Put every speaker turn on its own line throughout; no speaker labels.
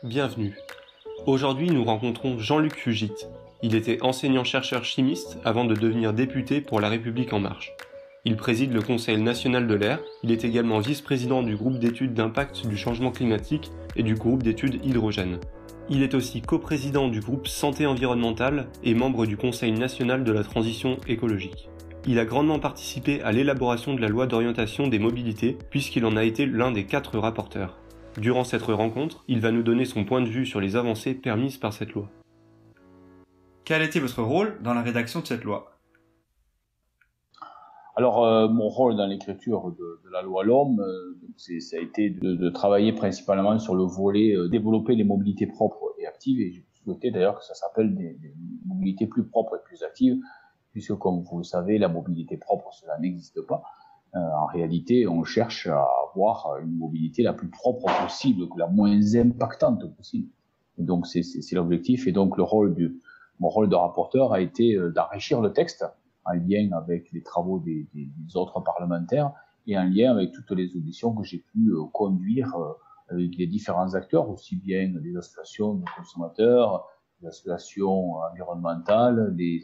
Bienvenue. Aujourd'hui, nous rencontrons Jean-Luc Fugit. Il était enseignant-chercheur chimiste avant de devenir député pour La République En Marche. Il préside le Conseil national de l'air. Il est également vice-président du groupe d'études d'impact du changement climatique et du groupe d'études hydrogène. Il est aussi coprésident du groupe Santé environnementale et membre du Conseil national de la transition écologique. Il a grandement participé à l'élaboration de la loi d'orientation des mobilités puisqu'il en a été l'un des 4 rapporteurs. Durant cette rencontre, il va nous donner son point de vue sur les avancées permises par cette loi.
Quel était votre rôle dans la rédaction de cette loi ?
Alors, mon rôle dans l'écriture de la loi LOM, ça a été de travailler principalement sur le volet développer les mobilités propres et actives, et je souhaitais d'ailleurs que ça s'appelle des mobilités plus propres et plus actives, puisque comme vous le savez, la mobilité propre, cela n'existe pas. En réalité, on cherche à avoir une mobilité la plus propre possible, la moins impactante possible. Et donc, c'est l'objectif. Et donc, mon rôle de rapporteur a été d'enrichir le texte en lien avec les travaux des autres parlementaires et en lien avec toutes les auditions que j'ai pu conduire avec les différents acteurs, aussi bien des associations de consommateurs, des associations environnementales, des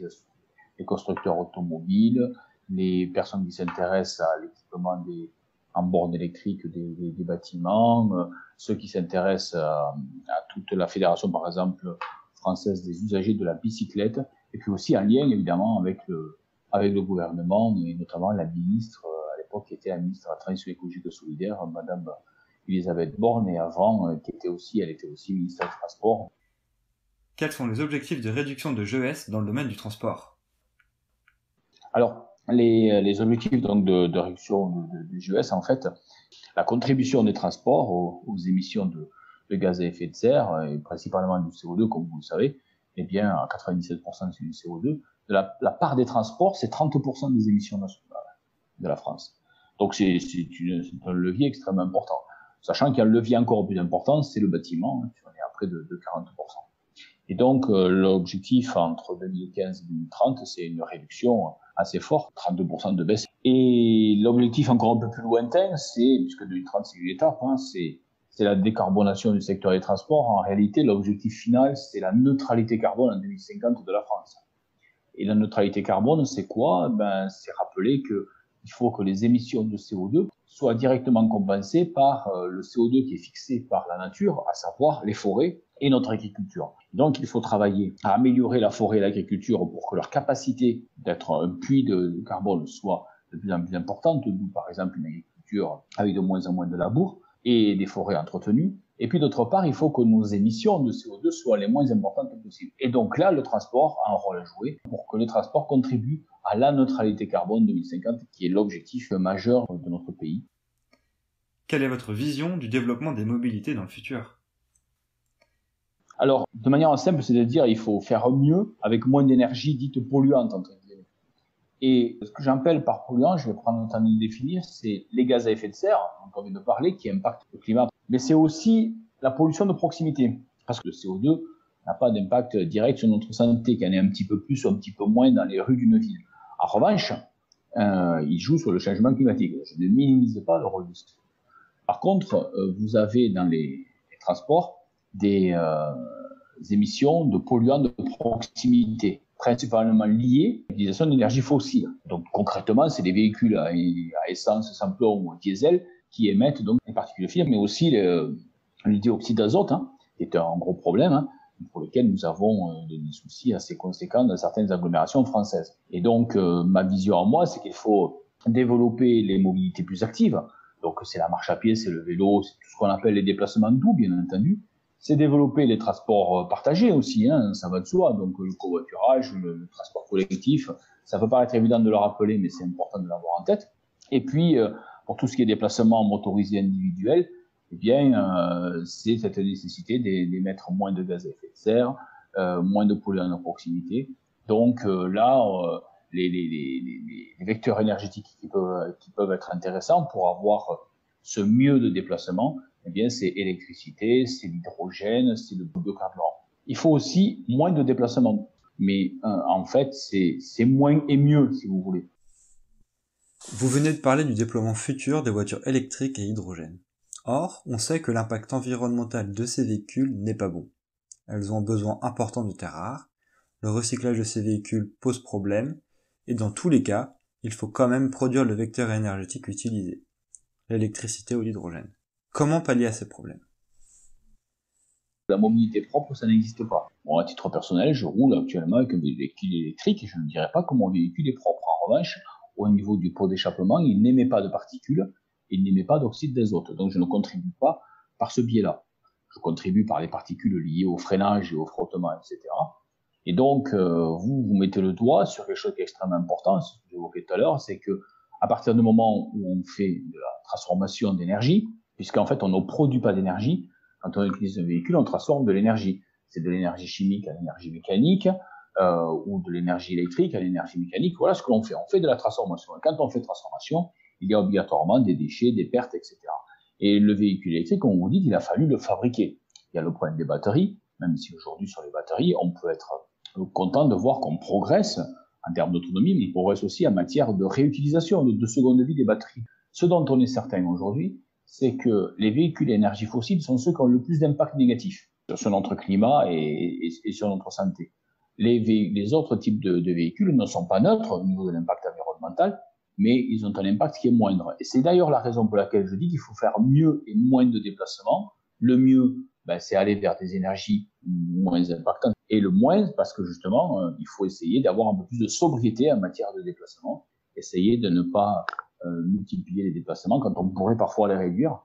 constructeurs automobiles, les personnes qui s'intéressent à l'équipement en bornes électriques des bâtiments, ceux qui s'intéressent à toute la fédération, par exemple, française des usagers de la bicyclette, et puis aussi en lien, évidemment, avec le gouvernement, et notamment la ministre, à l'époque, qui était la ministre de la Transition écologique et solidaire, Madame Elisabeth Borne, et avant, elle était aussi ministre des Transports.
Quels sont les objectifs de réduction de GES dans le domaine du transport ?
Alors, les objectifs donc de réduction de GES, en fait, la contribution des transports aux émissions de gaz à effet de serre, et principalement du CO2, comme vous le savez, eh bien, à 97% c'est du CO2. La part des transports, c'est 30% des émissions nationales de la France. Donc, c'est un levier extrêmement important. Sachant qu'il y a un levier encore plus important, c'est le bâtiment, on est à près de 40%. Et donc, l'objectif entre 2015 et 2030, c'est une réduction assez forte, 32% de baisse. Et l'objectif encore un peu plus lointain, puisque 2030 c'est une étape, c'est la décarbonation du secteur des transports. En réalité, l'objectif final, c'est la neutralité carbone en 2050 de la France. Et la neutralité carbone, c'est quoi ? C'est rappeler qu'il faut que les émissions de CO2 soient directement compensées par le CO2 qui est fixé par la nature, à savoir les forêts et notre agriculture. Donc, il faut travailler à améliorer la forêt et l'agriculture pour que leur capacité d'être un puits de carbone soit de plus en plus importante, d'où par exemple une agriculture avec de moins en moins de labour et des forêts entretenues. Et puis d'autre part, il faut que nos émissions de CO2 soient les moins importantes possibles. Et donc là, le transport a un rôle à jouer pour que le transport contribue à la neutralité carbone 2050, qui est l'objectif majeur de notre pays.
Quelle est votre vision du développement des mobilités dans le futur ?
Alors, de manière simple, c'est de dire qu'il faut faire mieux avec moins d'énergie dite polluante, entre guillemets. Et ce que j'appelle par polluant, je vais prendre le temps de le définir, c'est les gaz à effet de serre, dont on vient de parler, qui impactent le climat. Mais c'est aussi la pollution de proximité, parce que le CO2 n'a pas d'impact direct sur notre santé, qu'il y en ait un petit peu plus ou un petit peu moins dans les rues d'une ville. En revanche, il joue sur le changement climatique. Je ne minimise pas le rôle du CO2. Par contre, vous avez dans les transports des émissions de polluants de proximité, principalement liées à l'utilisation d'énergie fossile. Donc concrètement, c'est des véhicules à essence, sans plomb ou diesel qui émettent donc des particules fines, mais aussi le dioxyde d'azote, qui est un gros problème, pour lequel nous avons des soucis assez conséquents dans certaines agglomérations françaises. Et donc, ma vision à moi, c'est qu'il faut développer les mobilités plus actives. Donc, c'est la marche à pied, c'est le vélo, c'est tout ce qu'on appelle les déplacements doux, bien entendu. C'est développer les transports partagés aussi, ça va de soi. Donc, le covoiturage, le transport collectif, ça peut paraître évident de le rappeler, mais c'est important de l'avoir en tête. Et puis, pour tout ce qui est déplacement motorisé individuel, eh bien, c'est cette nécessité d'émettre moins de gaz à effet de serre, moins de polluants de proximité. Donc là, les vecteurs énergétiques qui peuvent être intéressants pour avoir ce mieux de déplacement, eh bien, c'est l'électricité, c'est l'hydrogène, c'est le biocarburant. Il faut aussi moins de déplacement, mais en fait, c'est moins et mieux, si vous voulez.
Vous venez de parler du déploiement futur des voitures électriques et hydrogène. Or, on sait que l'impact environnemental de ces véhicules n'est pas bon. Elles ont un besoin important de terres rares, le recyclage de ces véhicules pose problème, et dans tous les cas, il faut quand même produire le vecteur énergétique utilisé, l'électricité ou l'hydrogène. Comment pallier à ces problèmes?
La mobilité propre, ça n'existe pas. Bon, à titre personnel, je roule actuellement avec un véhicule électrique et je ne dirais pas que mon véhicule est propre. En revanche, au niveau du pot d'échappement, il n'émet pas de particules, il n'émet pas d'oxyde d'azote. Donc je ne contribue pas par ce biais-là. Je contribue par les particules liées au freinage et au frottement, etc. Et donc, vous mettez le doigt sur quelque chose qui est extrêmement important, ce que j'évoquais tout à l'heure, c'est que à partir du moment où on fait de la transformation d'énergie, puisqu'en fait on ne produit pas d'énergie, quand on utilise un véhicule, on transforme de l'énergie. C'est de l'énergie chimique à l'énergie mécanique, ou de l'énergie électrique à l'énergie mécanique. Voilà ce que l'on fait. On fait de la transformation. Et quand on fait de transformation, il y a obligatoirement des déchets, des pertes, etc. Et le véhicule électrique, comme vous dites, il a fallu le fabriquer. Il y a le problème des batteries, même si aujourd'hui sur les batteries, on peut être content de voir qu'on progresse en termes d'autonomie, mais il progresse aussi en matière de réutilisation, de seconde vie des batteries. Ce dont on est certain aujourd'hui, c'est que les véhicules à énergie fossile sont ceux qui ont le plus d'impact négatif sur notre climat et sur notre santé. Les autres types de véhicules ne sont pas neutres au niveau de l'impact environnemental, mais ils ont un impact qui est moindre. Et c'est d'ailleurs la raison pour laquelle je dis qu'il faut faire mieux et moins de déplacements. Le mieux, c'est aller vers des énergies moins impactantes. Et le moins, parce que justement, il faut essayer d'avoir un peu plus de sobriété en matière de déplacement, essayer de ne pas multiplier les déplacements quand on pourrait parfois les réduire.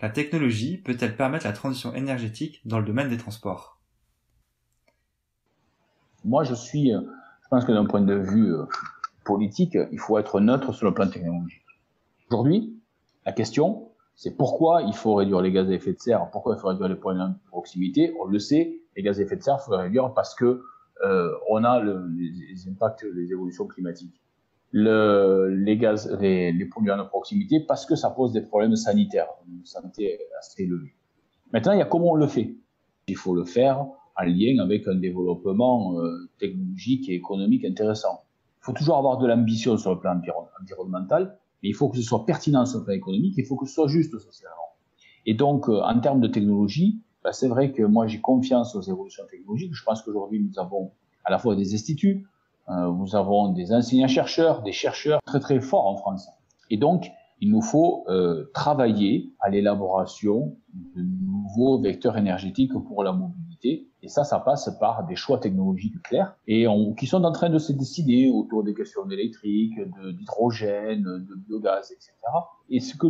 La technologie peut-elle permettre la transition énergétique dans le domaine des transports?
Moi, je pense que d'un point de vue politique, il faut être neutre sur le plan technologique. Aujourd'hui, la question, c'est pourquoi il faut réduire les gaz à effet de serre, pourquoi il faut réduire les polluants de proximité. On le sait, les gaz à effet de serre, il faut les réduire parce que on a les impacts des évolutions climatiques. Les polluants de proximité parce que ça pose des problèmes sanitaires, une santé assez élevée. Maintenant, il y a comment on le fait. Il faut le faire en lien avec un développement technologique et économique intéressant. Il faut toujours avoir de l'ambition sur le plan environnemental, mais il faut que ce soit pertinent sur le plan économique, il faut que ce soit juste socialement. Et donc, en termes de technologie, c'est vrai que moi j'ai confiance aux évolutions technologiques. Je pense qu'aujourd'hui nous avons à la fois des instituts, nous avons des enseignants-chercheurs, des chercheurs très très forts en France. Et donc, il nous faut travailler à l'élaboration de nouveaux vecteurs énergétiques pour la mobilité. Et ça passe par des choix technologiques clairs et qui sont en train de se décider autour des questions d'électrique, d'hydrogène, de biogaz, etc. Et ce que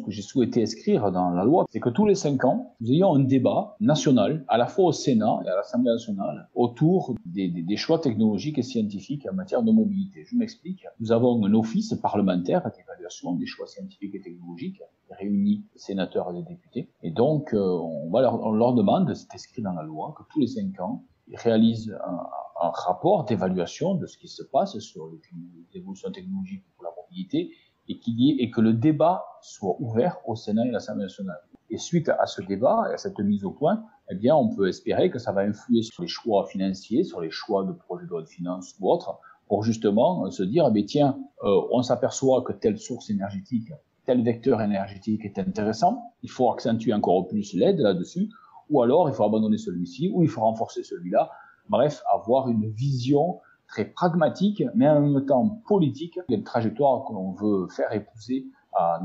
j'ai souhaité inscrire dans la loi, c'est que tous les 5 ans, nous ayons un débat national, à la fois au Sénat et à l'Assemblée nationale, autour des choix technologiques et scientifiques en matière de mobilité. Je m'explique. Nous avons un office parlementaire d'évaluation des choix scientifiques et technologiques qui réunit les sénateurs et les députés. Et donc, on leur demande, c'est inscrit dans la loi, que tous les 5 ans, ils réalisent un rapport d'évaluation de ce qui se passe sur les évolutions technologiques pour la mobilité et que le débat soit ouvert au Sénat et à l'Assemblée nationale. Et suite à ce débat et à cette mise au point, eh bien, on peut espérer que ça va influer sur les choix financiers, sur les choix de projets de loi de finances ou autres, pour justement se dire, tiens, on s'aperçoit que telle source énergétique, tel vecteur énergétique est intéressant, il faut accentuer encore plus l'aide là-dessus, ou alors il faut abandonner celui-ci, ou il faut renforcer celui-là. Bref, avoir une vision très pragmatique, mais en même temps politique, des trajectoires que l'on veut faire épouser à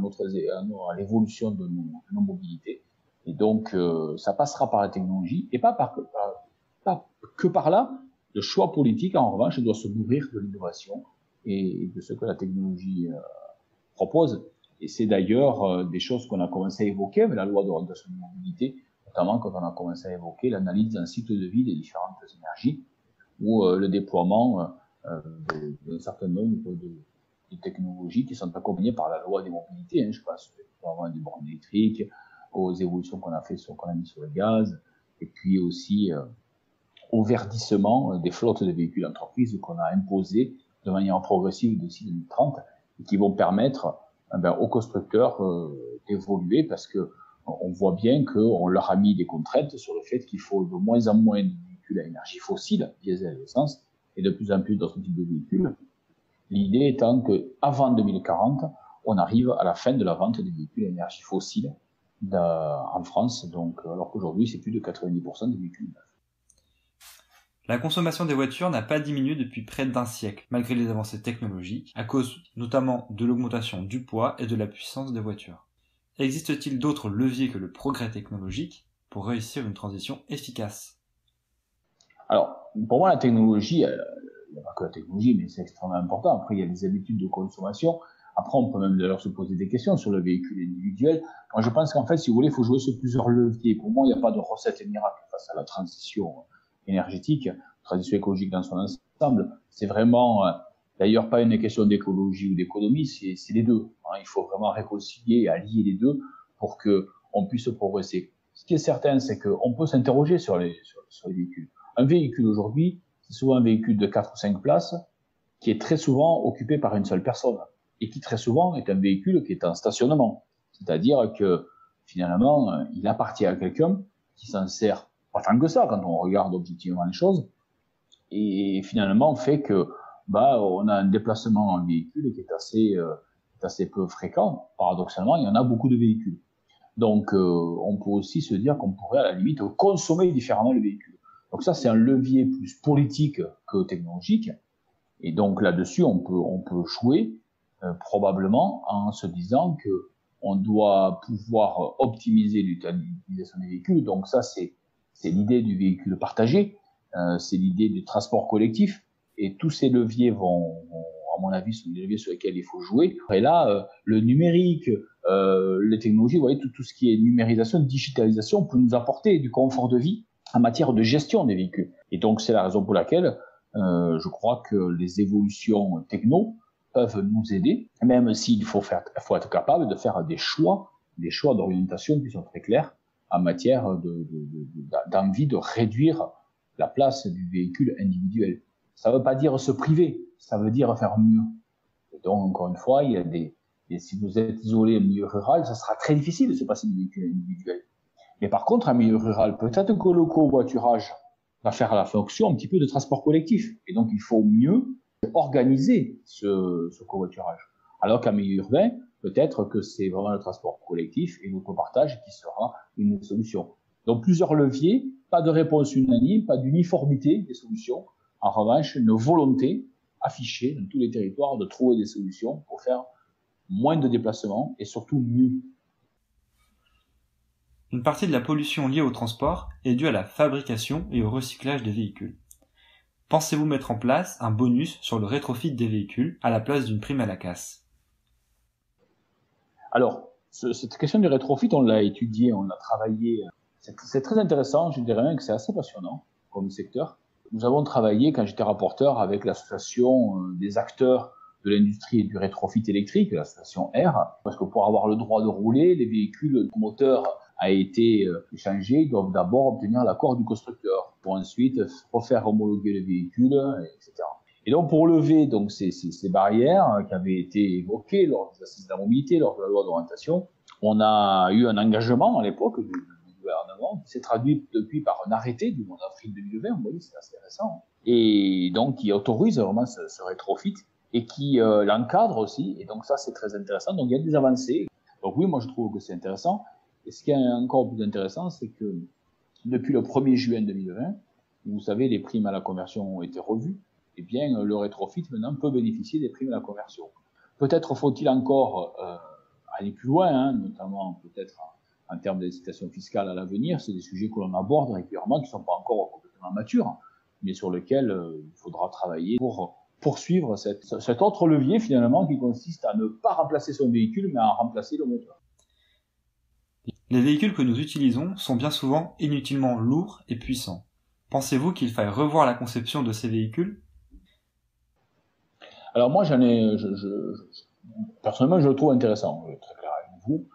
l'évolution de nos mobilités. Et donc, ça passera par la technologie, et pas que par là. Le choix politique, en revanche, doit se nourrir de l'innovation et de ce que la technologie propose. Et c'est d'ailleurs des choses qu'on a commencé à évoquer avec la loi d'orientation de mobilité, notamment quand on a commencé à évoquer l'analyse d'un cycle de vie des différentes énergies, ou le déploiement d'un certain nombre de technologies qui sont accompagnées par la loi des mobilités. Je pense notamment des bornes électriques, aux évolutions qu'on a mis sur le gaz, et puis aussi au verdissement des flottes de véhicules d'entreprise qu'on a imposées de manière progressive d'ici 2030 et qui vont permettre aux constructeurs d'évoluer parce que on voit bien qu'on leur a mis des contraintes sur le fait qu'il faut de moins en moins de véhicules à énergie fossile, diesel et essence, et de plus en plus d'autres types de véhicules. L'idée étant qu'avant 2040, on arrive à la fin de la vente des véhicules à énergie fossile en France, donc, alors qu'aujourd'hui, c'est plus de 90% des véhicules neufs.
La consommation des voitures n'a pas diminué depuis près d'un siècle, malgré les avancées technologiques, à cause notamment de l'augmentation du poids et de la puissance des voitures. Existe-t-il d'autres leviers que le progrès technologique pour réussir une transition efficace?
Alors, pour moi, la technologie, il n'y a pas que la technologie, mais c'est extrêmement important. Après, il y a les habitudes de consommation. Après, on peut même d'ailleurs se poser des questions sur le véhicule individuel. Moi, je pense qu'en fait, si vous voulez, il faut jouer sur plusieurs leviers. Pour moi, il n'y a pas de recette miracle face à la transition énergétique, transition écologique dans son ensemble. C'est vraiment, d'ailleurs, pas une question d'écologie ou d'économie, c'est les deux. Il faut vraiment réconcilier et allier les deux pour que on puisse progresser. Ce qui est certain, c'est qu'on peut s'interroger sur les véhicules. Un véhicule aujourd'hui, c'est souvent un véhicule de 4 ou 5 places qui est très souvent occupé par une seule personne et qui très souvent est un véhicule qui est en stationnement. C'est-à-dire que finalement, il appartient à quelqu'un qui s'en sert pas tant que ça quand on regarde objectivement les choses et finalement fait que on a un déplacement en véhicule qui est assez peu fréquent. Paradoxalement, il y en a beaucoup de véhicules. Donc, on peut aussi se dire qu'on pourrait à la limite consommer différemment le véhicule. Donc ça, c'est un levier plus politique que technologique. Et donc là-dessus, on peut jouer probablement en se disant que on doit pouvoir optimiser l'utilisation des véhicules. Donc ça, c'est l'idée du véhicule partagé, c'est l'idée du transport collectif. Et tous ces leviers vont, à mon avis, sont des leviers sur lesquels il faut jouer. Et là, le numérique, les technologies, vous voyez, tout ce qui est numérisation, digitalisation peut nous apporter du confort de vie en matière de gestion des véhicules. Et donc, c'est la raison pour laquelle je crois que les évolutions techno peuvent nous aider, même s'il faut être capable de faire des choix d'orientation qui sont très clairs en matière d'envie de réduire la place du véhicule individuel. Ça ne veut pas dire se priver, ça veut dire faire mieux. Et donc, encore une fois, il y a si vous êtes isolé au milieu rural, ça sera très difficile de se passer du véhicule individuel. Mais par contre, en milieu rural, peut-être que le covoiturage va faire la fonction un petit peu de transport collectif. Et donc, il faut mieux organiser ce covoiturage. Alors qu'en milieu urbain, peut-être que c'est vraiment le transport collectif et l'autopartage qui sera une solution. Donc, plusieurs leviers, pas de réponse unanime, pas d'uniformité des solutions. En revanche, une volonté affichée dans tous les territoires de trouver des solutions pour faire moins de déplacements et surtout mieux.
Une partie de la pollution liée au transport est due à la fabrication et au recyclage des véhicules. Pensez-vous mettre en place un bonus sur le rétrofit des véhicules à la place d'une prime à la casse?
Alors, cette question du rétrofit, on l'a étudiée, on l'a travaillé. C'est très intéressant, je dirais même que c'est assez passionnant comme secteur. Nous avons travaillé, quand j'étais rapporteur, avec l'association des acteurs de l'industrie du rétrofit électrique, l'association R, parce que pour avoir le droit de rouler, les véhicules, le moteur a été échangé, ils doivent d'abord obtenir l'accord du constructeur, pour ensuite refaire homologuer le véhicule, etc. Et donc, pour lever donc ces barrières qui avaient été évoquées lors des assises de la mobilité, lors de la loi d'orientation, on a eu un engagement à l'époque du gouvernement qui s'est traduit depuis par un arrêté du mois d'avril 2020, vous voyez, c'est assez récent, et donc qui autorise vraiment ce rétrofit et qui l'encadre aussi, et donc ça c'est très intéressant, donc il y a des avancées. Donc oui, moi je trouve que c'est intéressant, et ce qui est encore plus intéressant, c'est que depuis le 1er juin 2020, vous savez, les primes à la conversion ont été revues, eh bien le rétrofit maintenant peut bénéficier des primes à la conversion. Peut-être faut-il encore aller plus loin, notamment peut-être en termes d'incitation fiscale à l'avenir, c'est des sujets que l'on aborde régulièrement, qui ne sont pas encore complètement matures, mais sur lesquels il faudra travailler pour poursuivre cet autre levier finalement qui consiste à ne pas remplacer son véhicule, mais à remplacer le moteur.
Les véhicules que nous utilisons sont bien souvent inutilement lourds et puissants. Pensez-vous qu'il faille revoir la conception de ces véhicules?
Alors moi, personnellement, je le trouve intéressant, très clair avec vous.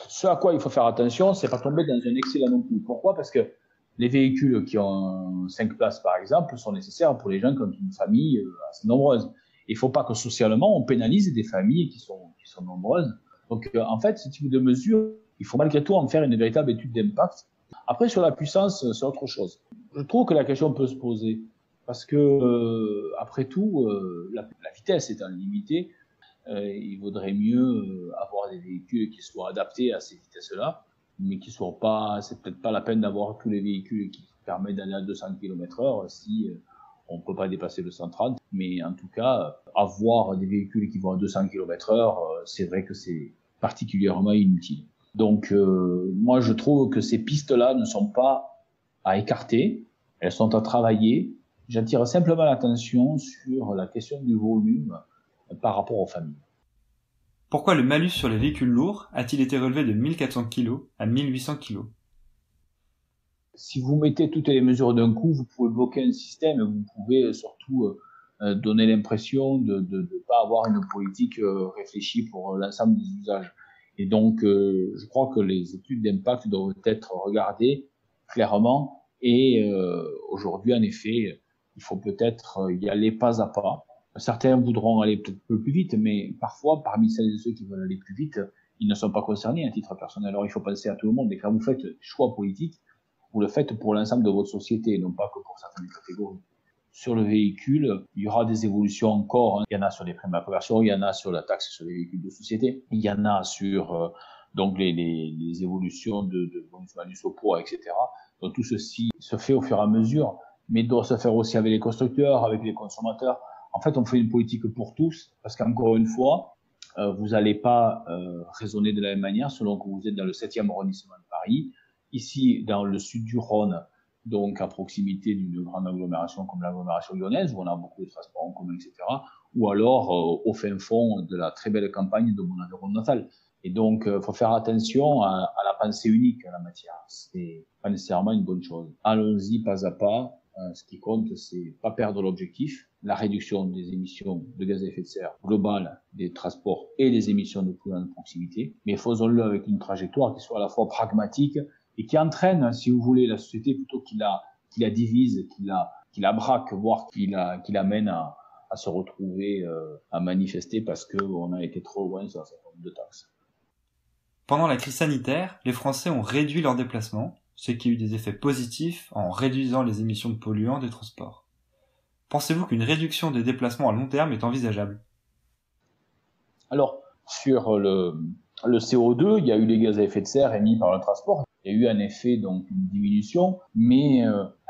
Ce à quoi il faut faire attention, c'est pas tomber dans un excès là non plus. Pourquoi? Parce que les véhicules qui ont 5 places, par exemple, sont nécessaires pour les gens qui ont une famille assez nombreuse. Il ne faut pas que socialement, on pénalise des familles qui sont nombreuses. Donc, en fait, ce type de mesure, il faut malgré tout en faire une véritable étude d'impact. Après, sur la puissance, c'est autre chose. Je trouve que la question peut se poser. Parce que, après tout, la vitesse étant limitée, il vaudrait mieux avoir des véhicules qui soient adaptés à ces vitesses-là, mais qui soient pas, c'est peut-être pas la peine d'avoir tous les véhicules qui permettent d'aller à 200 km/h si on peut pas dépasser le 130. Mais en tout cas, avoir des véhicules qui vont à 200 km/h, c'est vrai que c'est particulièrement inutile. Donc, moi, je trouve que ces pistes-là ne sont pas à écarter, elles sont à travailler. J'attire simplement l'attention sur la question du volume par rapport aux familles.
Pourquoi le malus sur les véhicules lourds a-t-il été relevé de 1400 kg à 1800 kg?
Si vous mettez toutes les mesures d'un coup, vous pouvez bloquer un système, vous pouvez surtout donner l'impression de ne pas avoir une politique réfléchie pour l'ensemble des usages. Et donc, je crois que les études d'impact doivent être regardées clairement. Et aujourd'hui, en effet, il faut peut-être y aller pas à pas. Certains voudront aller peut-être un peu plus vite, mais parfois, parmi celles et ceux qui veulent aller plus vite, ils ne sont pas concernés à titre personnel. Alors, il faut penser à tout le monde. Et quand vous faites des choix politiques, vous le faites pour l'ensemble de votre société, non pas que pour certaines catégories. Sur le véhicule, il y aura des évolutions encore. Il y en a sur les primes à la conversion, il y en a sur la taxe sur les véhicules de société, il y en a sur donc les évolutions de bonus-malus au poids, etc. Donc tout ceci se fait au fur et à mesure, mais doit se faire aussi avec les constructeurs, avec les consommateurs. En fait, on fait une politique pour tous, parce qu'encore une fois, vous n'allez pas raisonner de la même manière selon que vous êtes dans le 7e arrondissement de Paris, ici dans le sud du Rhône, donc à proximité d'une grande agglomération comme l'agglomération lyonnaise, où on a beaucoup de transports en commun, etc., ou alors au fin fond de la très belle campagne de mon environnement natal. Et donc, il faut faire attention à la pensée unique en la matière. C'est pas nécessairement une bonne chose. Allons-y pas à pas. Ce qui compte, c'est pas perdre l'objectif, la réduction des émissions de gaz à effet de serre globale des transports et des émissions de polluants de proximité. Mais faisons-le avec une trajectoire qui soit à la fois pragmatique et qui entraîne, si vous voulez, la société plutôt qu'il la divise, qu'il la braque, voire qu'il amène à se retrouver à manifester parce qu'on a été trop loin sur un certain nombre de taxes.
Pendant la crise sanitaire, les Français ont réduit leurs déplacements, ce qui a eu des effets positifs en réduisant les émissions de polluants des transports. Pensez-vous qu'une réduction des déplacements à long terme est envisageable?
Alors, sur le CO2, il y a eu les gaz à effet de serre émis par le transport. Il y a eu en effet donc une diminution, mais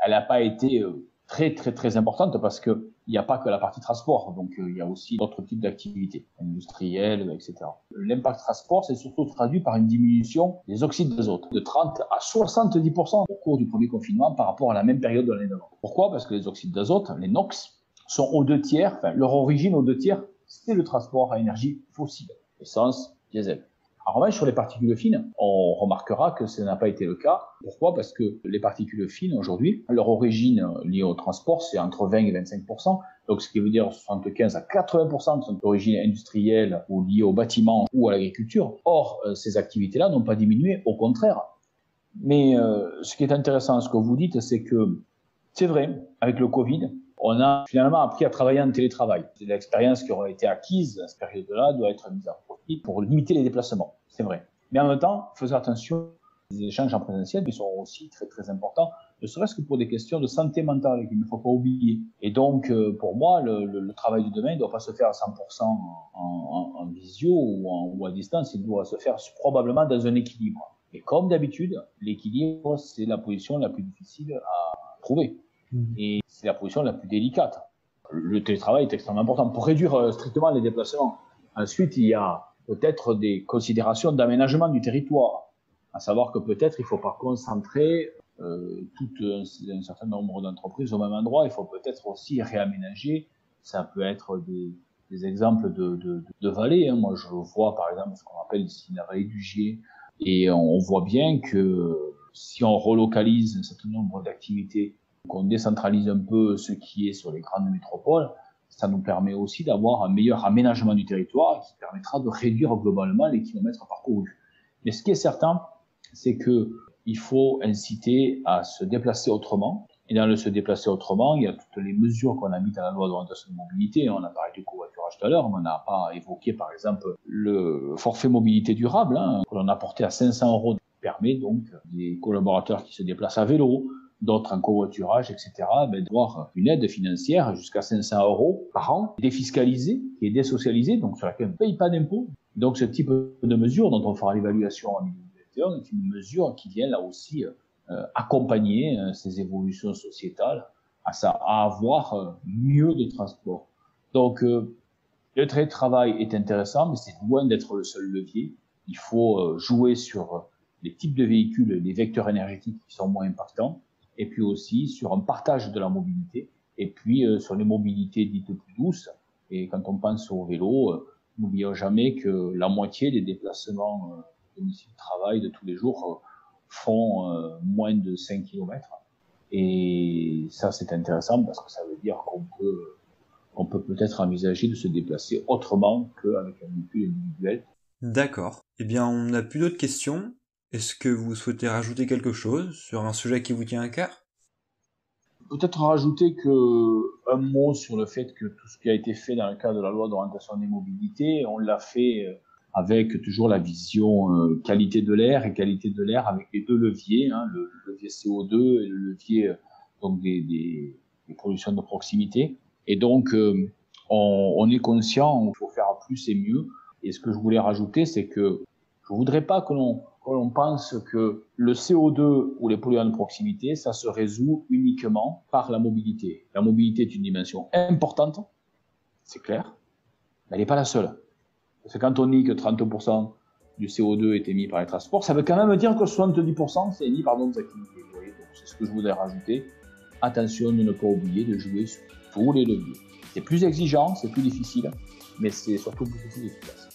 elle n'a pas été très très très importante parce que il n'y a pas que la partie transport, donc il y a aussi d'autres types d'activités industrielles, etc. L'impact transport s'est surtout traduit par une diminution des oxydes d'azote de 30 à 70% au cours du premier confinement par rapport à la même période de l'année d'avant. Pourquoi? Parce que les oxydes d'azote, les NOx, sont aux 2/3, enfin leur origine aux 2/3, c'est le transport à énergie fossile, essence, diesel. En revanche, sur les particules fines, on remarquera que ça n'a pas été le cas. Pourquoi? Parce que les particules fines, aujourd'hui, leur origine liée au transport, c'est entre 20 et 25%. Donc, ce qui veut dire 75 à 80% sont d'origine industrielle ou liée au bâtiment ou à l'agriculture. Or, ces activités-là n'ont pas diminué, au contraire. Mais ce qui est intéressant, ce que vous dites, c'est que c'est vrai, avec le Covid, on a finalement appris à travailler en télétravail. L'expérience qui aura été acquise à cette période-là doit être mise à profit pour limiter les déplacements, c'est vrai. Mais en même temps, faisons attention, les échanges en présentiel ils seront aussi très très importants, ne serait-ce que pour des questions de santé mentale qu'il ne faut pas oublier. Et donc, pour moi, le travail de demain ne doit pas se faire à 100% en visio ou à distance, il doit se faire probablement dans un équilibre. Et comme d'habitude, l'équilibre, c'est la position la plus difficile à trouver. Et c'est la position la plus délicate. Le télétravail est extrêmement important pour réduire strictement les déplacements. Ensuite, il y a peut-être des considérations d'aménagement du territoire, à savoir que peut-être il ne faut pas concentrer tout un certain nombre d'entreprises au même endroit, il faut peut-être aussi réaménager. Ça peut être des exemples de vallées. Moi, je vois par exemple ce qu'on appelle ici la vallée du Gier, et on voit bien que si on relocalise un certain nombre d'activités, qu'on décentralise un peu ce qui est sur les grandes métropoles, ça nous permet aussi d'avoir un meilleur aménagement du territoire qui permettra de réduire globalement les kilomètres parcourus. Mais ce qui est certain, c'est que il faut inciter à se déplacer autrement. Et dans le se déplacer autrement, il y a toutes les mesures qu'on a mises à la loi d'orientation de mobilité. On a parlé du covoiturage tout à l'heure, mais on n'a pas évoqué, par exemple, le forfait mobilité durable, que l'on a porté à 500 €, qui permet donc des collaborateurs qui se déplacent à vélo, d'autres en covoiturage, etc., d'avoir une aide financière jusqu'à 500 € par an, défiscalisée, qui est désocialisée, donc sur laquelle on ne paye pas d'impôts. Donc ce type de mesure dont on fera l'évaluation en 2021 est une mesure qui vient là aussi accompagner ces évolutions sociétales à avoir mieux de transport. Donc le télétravail est intéressant, mais c'est loin d'être le seul levier. Il faut jouer sur les types de véhicules, les vecteurs énergétiques qui sont moins impactants, et puis aussi sur un partage de la mobilité, et puis sur les mobilités dites plus douces. Et quand on pense au vélo, n'oublions jamais que la moitié des déplacements domicile-travail de tous les jours font moins de 5 km. Et ça, c'est intéressant parce que ça veut dire qu'on peut peut-être envisager de se déplacer autrement qu'avec un véhicule individuel.
D'accord. Eh bien, on n'a plus d'autres questions. Est-ce que vous souhaitez rajouter quelque chose sur un sujet qui vous tient à cœur ?
Peut-être rajouter un mot sur le fait que tout ce qui a été fait dans le cadre de la loi d'orientation des mobilités, on l'a fait avec toujours la vision qualité de l'air et qualité de l'air avec les deux leviers, le levier CO2 et le levier donc des pollutions de proximité. Et donc, on est conscient, il faut faire plus et mieux. Et ce que je voulais rajouter, c'est que je voudrais pas que l'on pense que le CO2 ou les polluants de proximité, ça se résout uniquement par la mobilité. La mobilité est une dimension importante, c'est clair, mais elle n'est pas la seule. Parce que quand on dit que 30% du CO2 est émis par les transports, ça veut quand même dire que 70% c'est émis par d'autres activités. Vous voyez, donc c'est ce que je voudrais rajouter. Attention de ne pas oublier de jouer sur tous les leviers. C'est plus exigeant, c'est plus difficile, mais c'est surtout beaucoup plus efficace.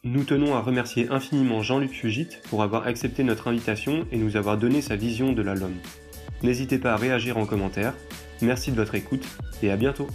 Nous tenons à remercier infiniment Jean-Luc Fugit pour avoir accepté notre invitation et nous avoir donné sa vision de la LOM. N'hésitez pas à réagir en commentaire. Merci de votre écoute et à bientôt.